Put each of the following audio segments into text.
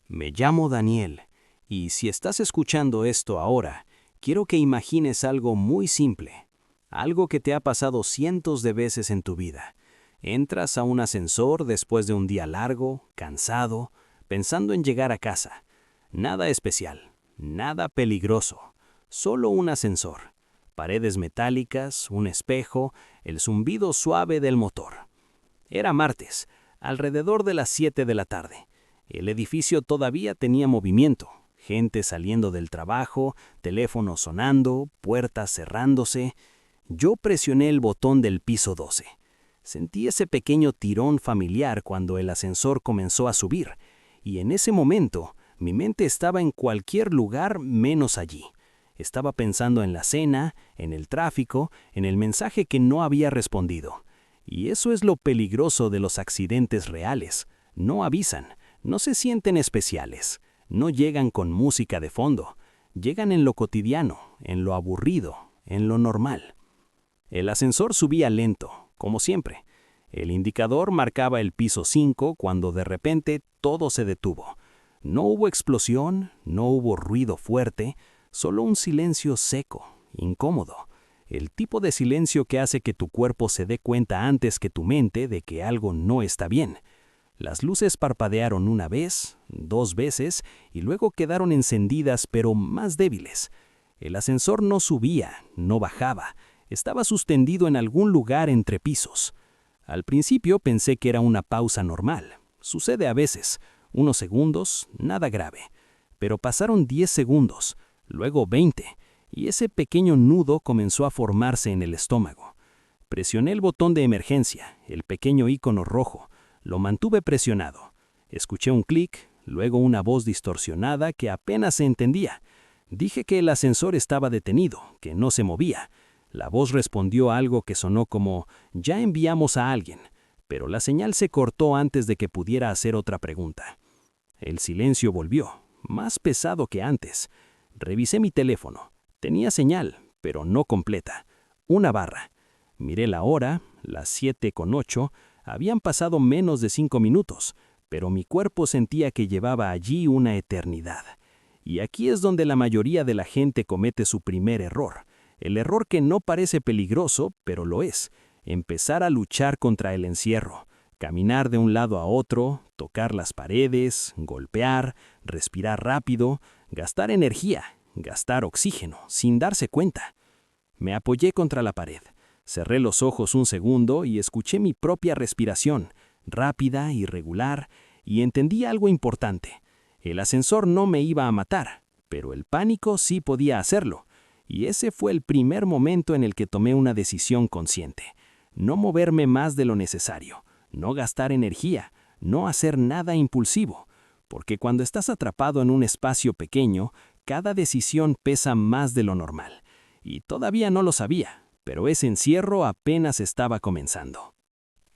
Me llamo Daniel, y si estás escuchando esto ahora, quiero que imagines algo muy simple, algo que te ha pasado cientos de veces en tu vida. Entras a un ascensor después de un día largo, cansado, pensando en llegar a casa. Nada especial, nada peligroso, solo un ascensor. Paredes metálicas, un espejo, el zumbido suave del motor. Era martes, alrededor de las 7 de la tarde. El edificio todavía tenía movimiento, gente saliendo del trabajo, teléfonos sonando, puertas cerrándose. Yo presioné el botón del piso 12. Sentí ese pequeño tirón familiar cuando el ascensor comenzó a subir, y en ese momento mi mente estaba en cualquier lugar menos allí. Estaba pensando en la cena, en el tráfico, en el mensaje que no había respondido. Y eso es lo peligroso de los accidentes reales. No avisan, no se sienten especiales, no llegan con música de fondo, llegan en lo cotidiano, en lo aburrido, en lo normal. El ascensor subía lento, como siempre. El indicador marcaba el piso 5 cuando de repente todo se detuvo. No hubo explosión, no hubo ruido fuerte, solo un silencio seco, incómodo. El tipo de silencio que hace que tu cuerpo se dé cuenta antes que tu mente de que algo no está bien. Las luces parpadearon una vez, dos veces, y luego quedaron encendidas pero más débiles. El ascensor no subía, no bajaba, estaba suspendido en algún lugar entre pisos. Al principio pensé que era una pausa normal. Sucede a veces, unos segundos, nada grave. Pero pasaron 10 segundos, luego 20, y ese pequeño nudo comenzó a formarse en el estómago. Presioné el botón de emergencia, el pequeño icono rojo. Lo mantuve presionado. Escuché un clic, luego una voz distorsionada que apenas se entendía. Dije que el ascensor estaba detenido, que no se movía. La voz respondió algo que sonó como «Ya enviamos a alguien», pero la señal se cortó antes de que pudiera hacer otra pregunta. El silencio volvió, más pesado que antes. Revisé mi teléfono. Tenía señal, pero no completa. Una barra. Miré la hora, las 7:08. Habían pasado menos de 5 minutos, pero mi cuerpo sentía que llevaba allí una eternidad. Y aquí es donde la mayoría de la gente comete su primer error. El error que no parece peligroso, pero lo es. Empezar a luchar contra el encierro. Caminar de un lado a otro, tocar las paredes, golpear, respirar rápido, gastar energía, gastar oxígeno, sin darse cuenta. Me apoyé contra la pared. Cerré los ojos un segundo y escuché mi propia respiración, rápida y regular, y entendí algo importante. El ascensor no me iba a matar, pero el pánico sí podía hacerlo. Y ese fue el primer momento en el que tomé una decisión consciente. No moverme más de lo necesario, no gastar energía, no hacer nada impulsivo, porque cuando estás atrapado en un espacio pequeño, cada decisión pesa más de lo normal. Y todavía no lo sabía, pero ese encierro apenas estaba comenzando.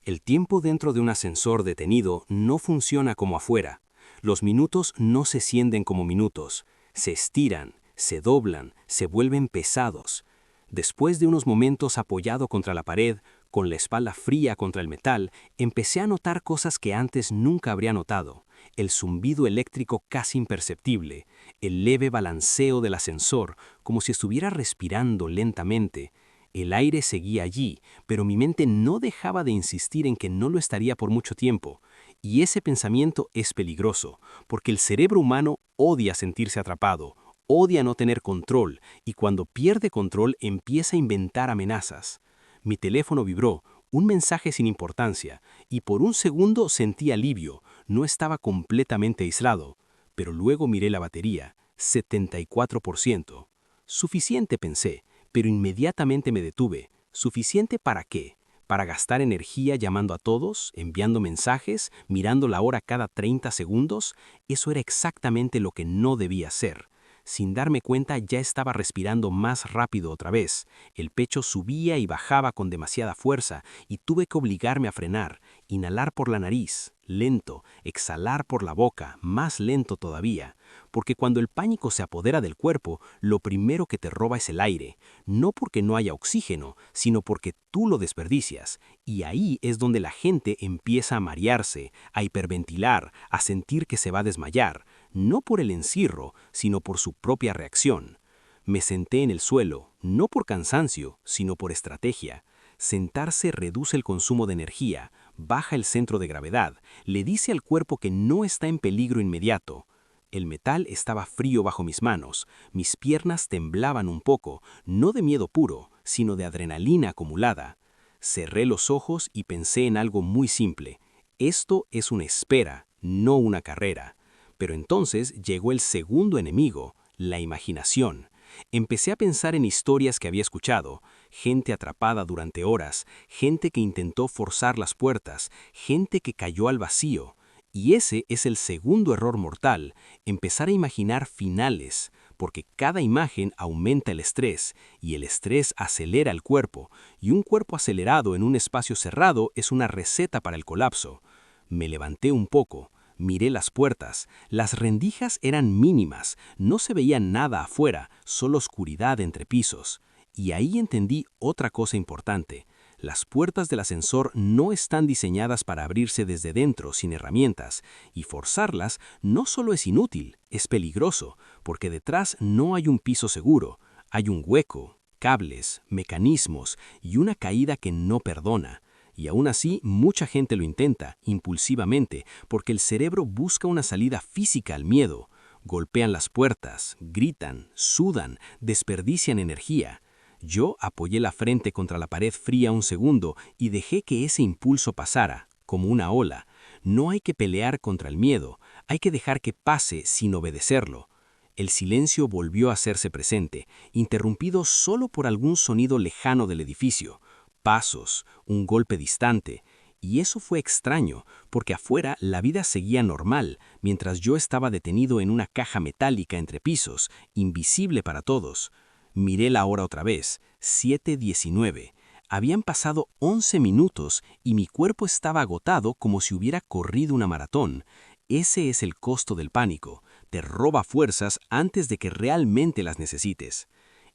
El tiempo dentro de un ascensor detenido no funciona como afuera. Los minutos no se sienten como minutos, se estiran, se doblan, se vuelven pesados. Después de unos momentos apoyado contra la pared, con la espalda fría contra el metal, empecé a notar cosas que antes nunca habría notado. El zumbido eléctrico casi imperceptible, el leve balanceo del ascensor, como si estuviera respirando lentamente. El aire seguía allí, pero mi mente no dejaba de insistir en que no lo estaría por mucho tiempo. Y ese pensamiento es peligroso, porque el cerebro humano odia sentirse atrapado, odia no tener control, y cuando pierde control empieza a inventar amenazas. Mi teléfono vibró, un mensaje sin importancia, y por un segundo sentí alivio, no estaba completamente aislado. Pero luego miré la batería, 74%. Suficiente, pensé, pero inmediatamente me detuve. ¿Suficiente para qué? ¿Para gastar energía llamando a todos, enviando mensajes, mirando la hora cada 30 segundos? Eso era exactamente lo que no debía hacer. Sin darme cuenta ya estaba respirando más rápido otra vez. El pecho subía y bajaba con demasiada fuerza y tuve que obligarme a frenar, inhalar por la nariz, lento, exhalar por la boca, más lento todavía. Porque cuando el pánico se apodera del cuerpo, lo primero que te roba es el aire, no porque no haya oxígeno, sino porque tú lo desperdicias. Y ahí es donde la gente empieza a marearse, a hiperventilar, a sentir que se va a desmayar. no por el encierro, sino por su propia reacción. Me senté en el suelo, no por cansancio, sino por estrategia. Sentarse reduce el consumo de energía, baja el centro de gravedad, le dice al cuerpo que no está en peligro inmediato. El metal estaba frío bajo mis manos, mis piernas temblaban un poco, no de miedo puro, sino de adrenalina acumulada. Cerré los ojos y pensé en algo muy simple. Esto es una espera, no una carrera. Pero entonces llegó el segundo enemigo, la imaginación. Empecé a pensar en historias que había escuchado, gente atrapada durante horas, gente que intentó forzar las puertas, gente que cayó al vacío. Y ese es el segundo error mortal, empezar a imaginar finales, porque cada imagen aumenta el estrés, y el estrés acelera el cuerpo, y un cuerpo acelerado en un espacio cerrado es una receta para el colapso. Me levanté un poco. Miré las puertas. Las rendijas eran mínimas, no se veía nada afuera, solo oscuridad entre pisos. Y ahí entendí otra cosa importante. Las puertas del ascensor no están diseñadas para abrirse desde dentro sin herramientas, y forzarlas no solo es inútil, es peligroso, porque detrás no hay un piso seguro, hay un hueco, cables, mecanismos y una caída que no perdona. Y aún así, mucha gente lo intenta, impulsivamente, porque el cerebro busca una salida física al miedo. Golpean las puertas, gritan, sudan, desperdician energía. Yo apoyé la frente contra la pared fría un segundo y dejé que ese impulso pasara, como una ola. No hay que pelear contra el miedo, hay que dejar que pase sin obedecerlo. El silencio volvió a hacerse presente, interrumpido solo por algún sonido lejano del edificio. Pasos, un golpe distante, y eso fue extraño, porque afuera la vida seguía normal, mientras yo estaba detenido en una caja metálica entre pisos, invisible para todos. Miré la hora otra vez, 7:19. Habían pasado 11 minutos y mi cuerpo estaba agotado como si hubiera corrido una maratón. Ese es el costo del pánico, te roba fuerzas antes de que realmente las necesites.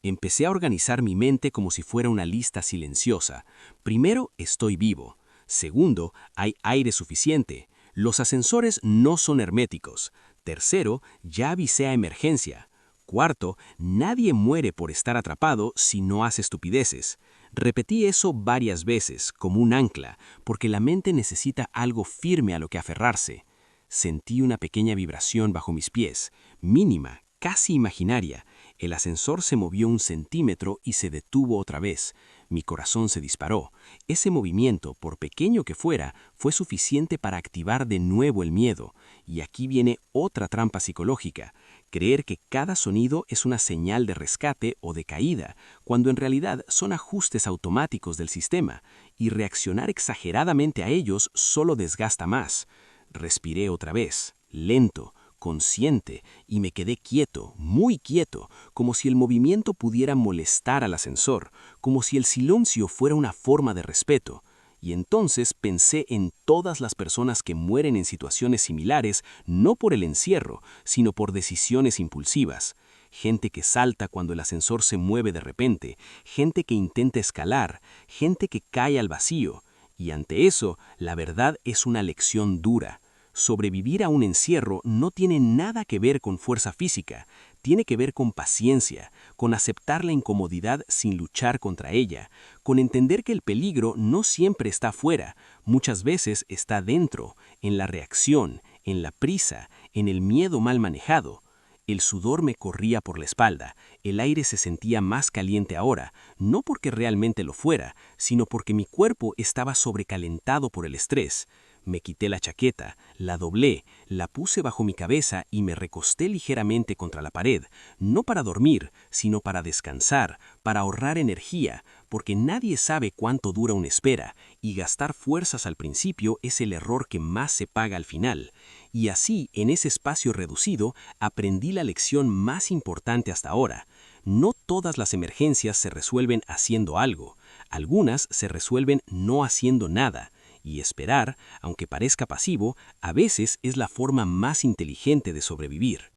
Empecé a organizar mi mente como si fuera una lista silenciosa. Primero, estoy vivo. Segundo, hay aire suficiente. Los ascensores no son herméticos. Tercero, ya avisé a emergencia. Cuarto, nadie muere por estar atrapado si no hace estupideces. Repetí eso varias veces, como un ancla, porque la mente necesita algo firme a lo que aferrarse. Sentí una pequeña vibración bajo mis pies, mínima, casi imaginaria. El ascensor se movió 1 centímetro y se detuvo otra vez. Mi corazón se disparó. Ese movimiento, por pequeño que fuera, fue suficiente para activar de nuevo el miedo. Y aquí viene otra trampa psicológica. Creer que cada sonido es una señal de rescate o de caída, cuando en realidad son ajustes automáticos del sistema, y reaccionar exageradamente a ellos solo desgasta más. Respiré otra vez, lento, consciente, y me quedé quieto, muy quieto, como si el movimiento pudiera molestar al ascensor, como si el silencio fuera una forma de respeto. Y entonces pensé en todas las personas que mueren en situaciones similares, no por el encierro, sino por decisiones impulsivas. Gente que salta cuando el ascensor se mueve de repente, gente que intenta escalar, gente que cae al vacío. Y ante eso, la verdad es una lección dura. Sobrevivir a un encierro no tiene nada que ver con fuerza física, tiene que ver con paciencia, con aceptar la incomodidad sin luchar contra ella, con entender que el peligro no siempre está afuera, muchas veces está dentro, en la reacción, en la prisa, en el miedo mal manejado. El sudor me corría por la espalda, el aire se sentía más caliente ahora, no porque realmente lo fuera, sino porque mi cuerpo estaba sobrecalentado por el estrés. Me quité la chaqueta, la doblé, la puse bajo mi cabeza y me recosté ligeramente contra la pared, no para dormir, sino para descansar, para ahorrar energía, porque nadie sabe cuánto dura una espera, y gastar fuerzas al principio es el error que más se paga al final. Y así, en ese espacio reducido, aprendí la lección más importante hasta ahora. No todas las emergencias se resuelven haciendo algo, algunas se resuelven no haciendo nada. Y esperar, aunque parezca pasivo, a veces es la forma más inteligente de sobrevivir.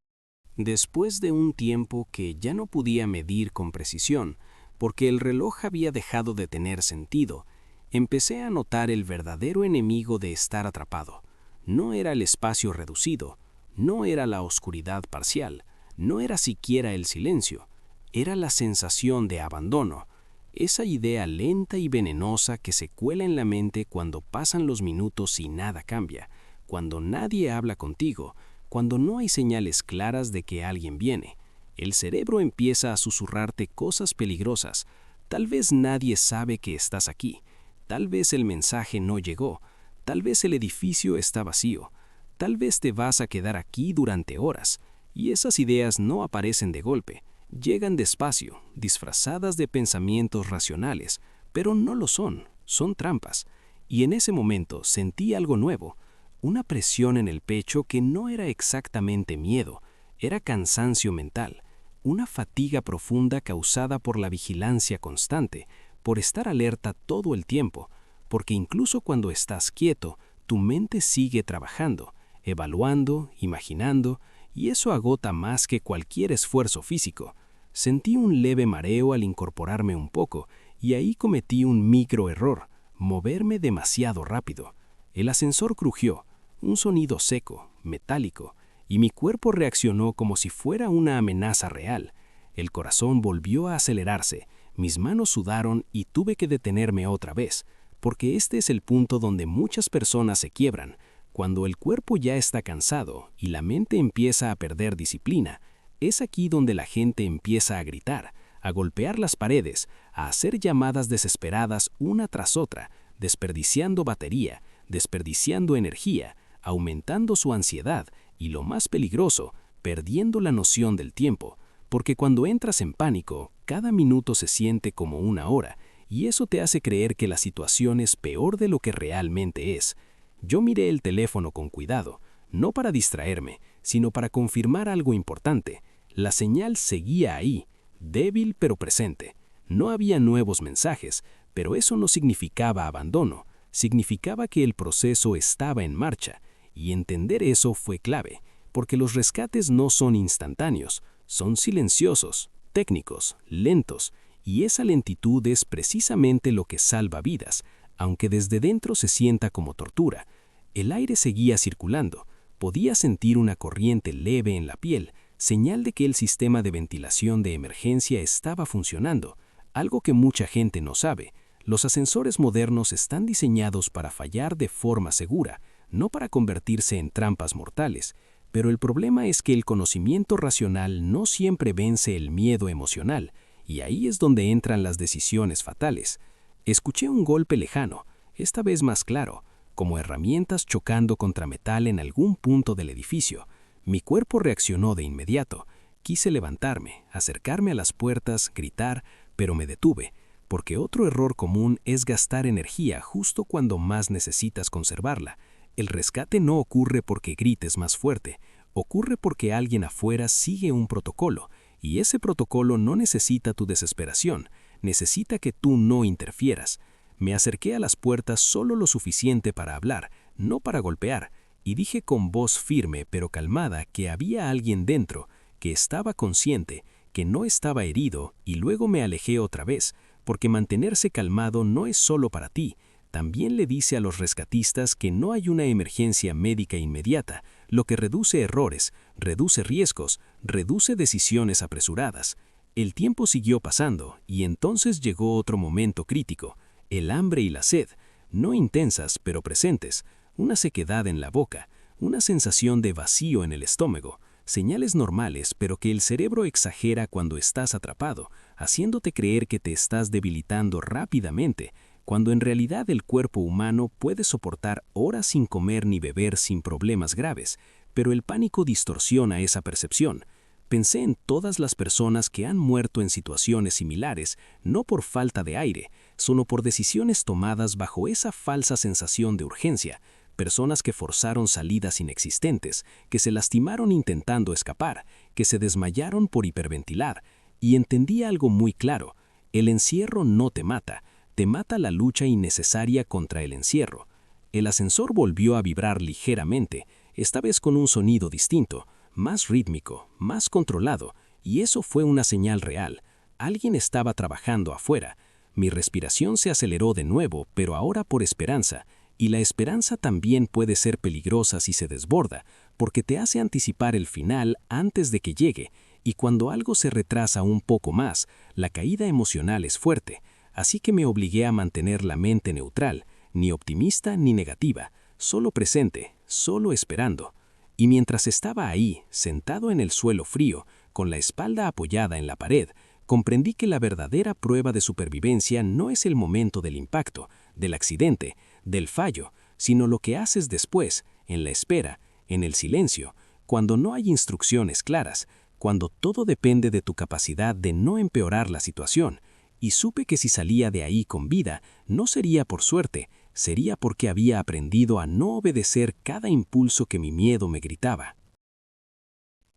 Después de un tiempo que ya no podía medir con precisión, porque el reloj había dejado de tener sentido, empecé a notar el verdadero enemigo de estar atrapado. No era el espacio reducido, No era la oscuridad parcial, no era siquiera el silencio, era la sensación de abandono, esa idea lenta y venenosa que se cuela en la mente cuando pasan los minutos y nada cambia, cuando nadie habla contigo, cuando no hay señales claras de que alguien viene. El cerebro empieza a susurrarte cosas peligrosas. Tal vez nadie sabe que estás aquí, tal vez el mensaje no llegó, tal vez el edificio está vacío, tal vez te vas a quedar aquí durante horas, y esas ideas no aparecen de golpe. Llegan despacio, disfrazadas de pensamientos racionales, pero no lo son, son trampas. Y en ese momento sentí algo nuevo, una presión en el pecho que no era exactamente miedo, era cansancio mental, una fatiga profunda causada por la vigilancia constante, por estar alerta todo el tiempo, porque incluso cuando estás quieto, tu mente sigue trabajando, evaluando, imaginando, y eso agota más que cualquier esfuerzo físico. Sentí un leve mareo al incorporarme un poco, y ahí cometí un microerror, moverme demasiado rápido. El ascensor crujió, un sonido seco, metálico, y mi cuerpo reaccionó como si fuera una amenaza real. El corazón volvió a acelerarse, mis manos sudaron y tuve que detenerme otra vez, porque este es el punto donde muchas personas se quiebran. Cuando el cuerpo ya está cansado y la mente empieza a perder disciplina, es aquí donde la gente empieza a gritar, a golpear las paredes, a hacer llamadas desesperadas una tras otra, desperdiciando batería, desperdiciando energía, aumentando su ansiedad y, lo más peligroso, perdiendo la noción del tiempo, porque cuando entras en pánico, cada minuto se siente como una hora, y eso te hace creer que la situación es peor de lo que realmente es. Yo miré el teléfono con cuidado, no para distraerme, sino para confirmar algo importante. La señal seguía ahí, débil pero presente. No había nuevos mensajes, pero eso no significaba abandono, significaba que el proceso estaba en marcha, y entender eso fue clave, porque los rescates no son instantáneos, son silenciosos, técnicos, lentos, y esa lentitud es precisamente lo que salva vidas, aunque desde dentro se sienta como tortura. El aire seguía circulando, podía sentir una corriente leve en la piel, señal de que el sistema de ventilación de emergencia estaba funcionando, algo que mucha gente no sabe. Los ascensores modernos están diseñados para fallar de forma segura, no para convertirse en trampas mortales, pero el problema es que el conocimiento racional no siempre vence el miedo emocional, y ahí es donde entran las decisiones fatales. Escuché un golpe lejano, esta vez más claro, como herramientas chocando contra metal en algún punto del edificio. Mi cuerpo reaccionó de inmediato. Quise levantarme, acercarme a las puertas, gritar, pero me detuve, porque otro error común es gastar energía justo cuando más necesitas conservarla. El rescate no ocurre porque grites más fuerte, ocurre porque alguien afuera sigue un protocolo, y ese protocolo no necesita tu desesperación, necesita que tú no interfieras. Me acerqué a las puertas solo lo suficiente para hablar, no para golpear, y dije con voz firme pero calmada que había alguien dentro, que estaba consciente, que no estaba herido, y luego me alejé otra vez, porque mantenerse calmado no es solo para ti. También le dice a los rescatistas que no hay una emergencia médica inmediata, lo que reduce errores, reduce riesgos, reduce decisiones apresuradas. El tiempo siguió pasando y entonces llegó otro momento crítico, el hambre y la sed, no intensas pero presentes, una sequedad en la boca, una sensación de vacío en el estómago, señales normales pero que el cerebro exagera cuando estás atrapado, haciéndote creer que te estás debilitando rápidamente, cuando en realidad el cuerpo humano puede soportar horas sin comer ni beber sin problemas graves, pero el pánico distorsiona esa percepción. Pensé en todas las personas que han muerto en situaciones similares, no por falta de aire, sino por decisiones tomadas bajo esa falsa sensación de urgencia, personas que forzaron salidas inexistentes, que se lastimaron intentando escapar, que se desmayaron por hiperventilar, y entendí algo muy claro: el encierro no te mata la lucha innecesaria contra el encierro. El ascensor volvió a vibrar ligeramente, esta vez con un sonido distinto, más rítmico, más controlado, y eso fue una señal real. Alguien estaba trabajando afuera. Mi respiración se aceleró de nuevo, pero ahora por esperanza, y la esperanza también puede ser peligrosa si se desborda, porque te hace anticipar el final antes de que llegue, y cuando algo se retrasa un poco más, la caída emocional es fuerte, así que me obligué a mantener la mente neutral, ni optimista ni negativa, solo presente, solo esperando. Y mientras estaba ahí, sentado en el suelo frío, con la espalda apoyada en la pared, comprendí que la verdadera prueba de supervivencia no es el momento del impacto, del accidente, del fallo, sino lo que haces después, en la espera, en el silencio, cuando no hay instrucciones claras, cuando todo depende de tu capacidad de no empeorar la situación. Y supe que si salía de ahí con vida, no sería por suerte, sería porque había aprendido a no obedecer cada impulso que mi miedo me gritaba.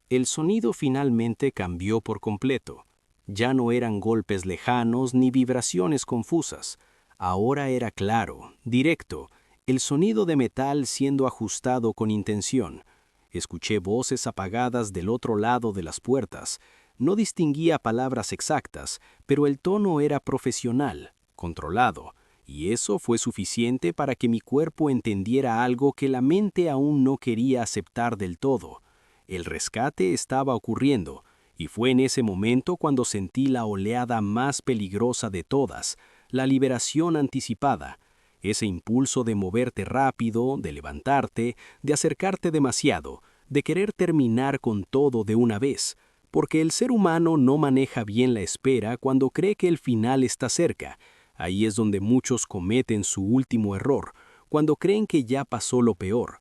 El sonido finalmente cambió por completo. Ya no eran golpes lejanos ni vibraciones confusas. Ahora era claro, directo, el sonido de metal siendo ajustado con intención. Escuché voces apagadas del otro lado de las puertas. No distinguía palabras exactas, pero el tono era profesional, controlado, y eso fue suficiente para que mi cuerpo entendiera algo que la mente aún no quería aceptar del todo. El rescate estaba ocurriendo, y fue en ese momento cuando sentí la oleada más peligrosa de todas, la liberación anticipada, ese impulso de moverte rápido, de levantarte, de acercarte demasiado, de querer terminar con todo de una vez, porque el ser humano no maneja bien la espera cuando cree que el final está cerca. Ahí es donde muchos cometen su último error, cuando creen que ya pasó lo peor.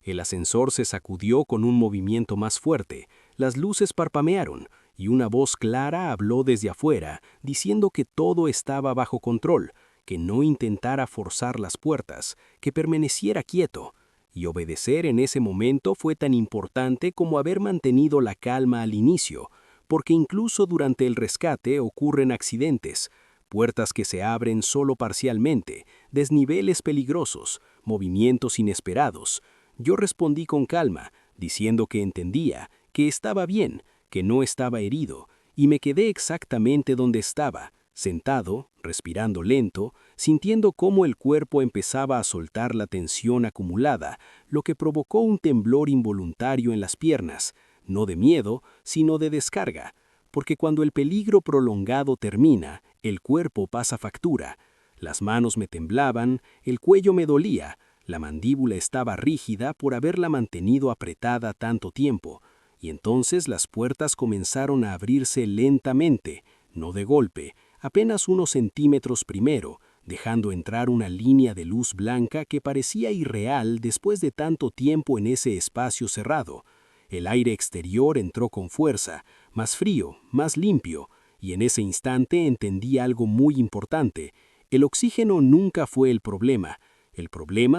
El ascensor se sacudió con un movimiento más fuerte, las luces parpamearon, y una voz clara habló desde afuera, diciendo que todo estaba bajo control, que no intentara forzar las puertas, que permaneciera quieto, y obedecer en ese momento fue tan importante como haber mantenido la calma al inicio, porque incluso durante el rescate ocurren accidentes, puertas que se abren solo parcialmente, desniveles peligrosos, movimientos inesperados. Yo respondí con calma, diciendo que entendía, que estaba bien, que no estaba herido, y me quedé exactamente donde estaba, sentado, respirando lento, sintiendo cómo el cuerpo empezaba a soltar la tensión acumulada, lo que provocó un temblor involuntario en las piernas, no de miedo, sino de descarga, porque cuando el peligro prolongado termina, el cuerpo pasa factura. Las manos me temblaban, el cuello me dolía, la mandíbula estaba rígida por haberla mantenido apretada tanto tiempo, y entonces las puertas comenzaron a abrirse lentamente, no de golpe, apenas unos centímetros primero, dejando entrar una línea de luz blanca que parecía irreal después de tanto tiempo en ese espacio cerrado. El aire exterior entró con fuerza, más frío, más limpio, y en ese instante entendí algo muy importante. El oxígeno nunca fue el problema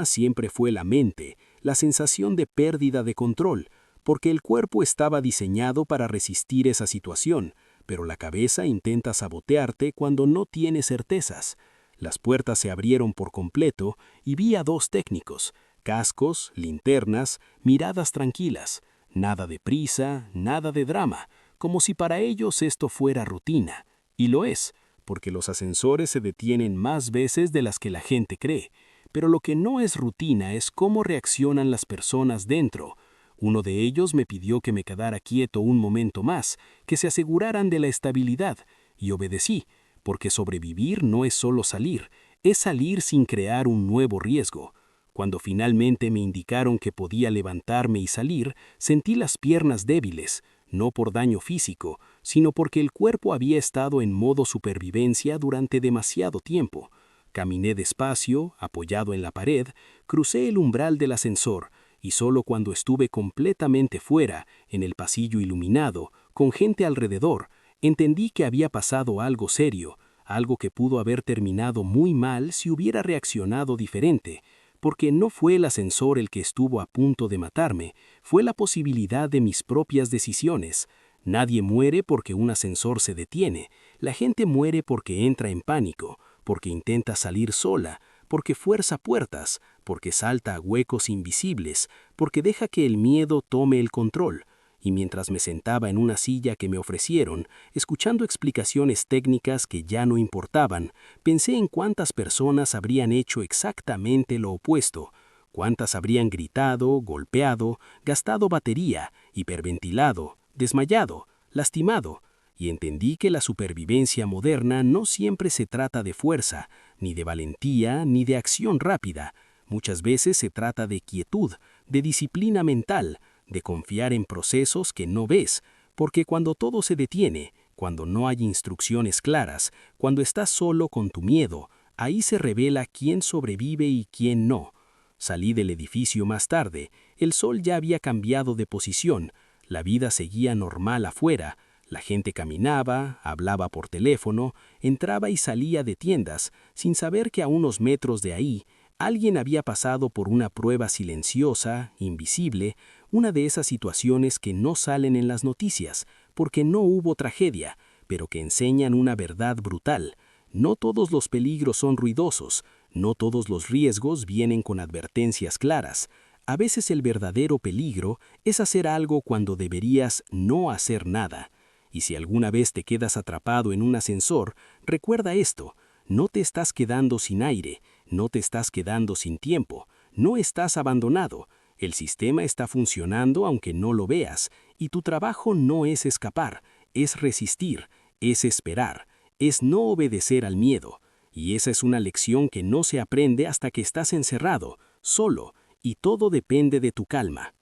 siempre fue la mente, la sensación de pérdida de control, porque el cuerpo estaba diseñado para resistir esa situación, pero la cabeza intenta sabotearte cuando no tiene certezas. Las puertas se abrieron por completo y vi a dos técnicos, cascos, linternas, miradas tranquilas, nada de prisa, nada de drama, como si para ellos esto fuera rutina. Y lo es, porque los ascensores se detienen más veces de las que la gente cree. Pero lo que no es rutina es cómo reaccionan las personas dentro. Uno de ellos me pidió que me quedara quieto un momento más, que se aseguraran de la estabilidad, y obedecí, porque sobrevivir no es solo salir, es salir sin crear un nuevo riesgo. Cuando finalmente me indicaron que podía levantarme y salir, sentí las piernas débiles, no por daño físico, sino porque el cuerpo había estado en modo supervivencia durante demasiado tiempo. Caminé despacio, apoyado en la pared, crucé el umbral del ascensor, y solo cuando estuve completamente fuera, en el pasillo iluminado, con gente alrededor, entendí que había pasado algo serio, algo que pudo haber terminado muy mal si hubiera reaccionado diferente, porque no fue el ascensor el que estuvo a punto de matarme, fue la posibilidad de mis propias decisiones. Nadie muere porque un ascensor se detiene, la gente muere porque entra en pánico, porque intenta salir sola, porque fuerza puertas, porque salta a huecos invisibles, porque deja que el miedo tome el control. Y mientras me sentaba en una silla que me ofrecieron, escuchando explicaciones técnicas que ya no importaban, pensé en cuántas personas habrían hecho exactamente lo opuesto, ¿Cuántas habrían gritado, golpeado, gastado batería, hiperventilado, desmayado, lastimado? Y entendí que la supervivencia moderna no siempre se trata de fuerza, ni de valentía, ni de acción rápida. Muchas veces se trata de quietud, de disciplina mental, de confiar en procesos que no ves, porque cuando todo se detiene, cuando no hay instrucciones claras, cuando estás solo con tu miedo, ahí se revela quién sobrevive y quién no. Salí del edificio más tarde, el sol ya había cambiado de posición, la vida seguía normal afuera, la gente caminaba, hablaba por teléfono, entraba y salía de tiendas, sin saber que a unos metros de ahí, alguien había pasado por una prueba silenciosa, invisible, una de esas situaciones que no salen en las noticias, porque no hubo tragedia, pero que enseñan una verdad brutal. No todos los peligros son ruidosos, no todos los riesgos vienen con advertencias claras. A veces el verdadero peligro es hacer algo cuando deberías no hacer nada. Y si alguna vez te quedas atrapado en un ascensor, recuerda esto: no te estás quedando sin aire, no te estás quedando sin tiempo, no estás abandonado. El sistema está funcionando aunque no lo veas, y tu trabajo no es escapar, es resistir, es esperar, es no obedecer al miedo. Y esa es una lección que no se aprende hasta que estás encerrado, solo, y todo depende de tu calma.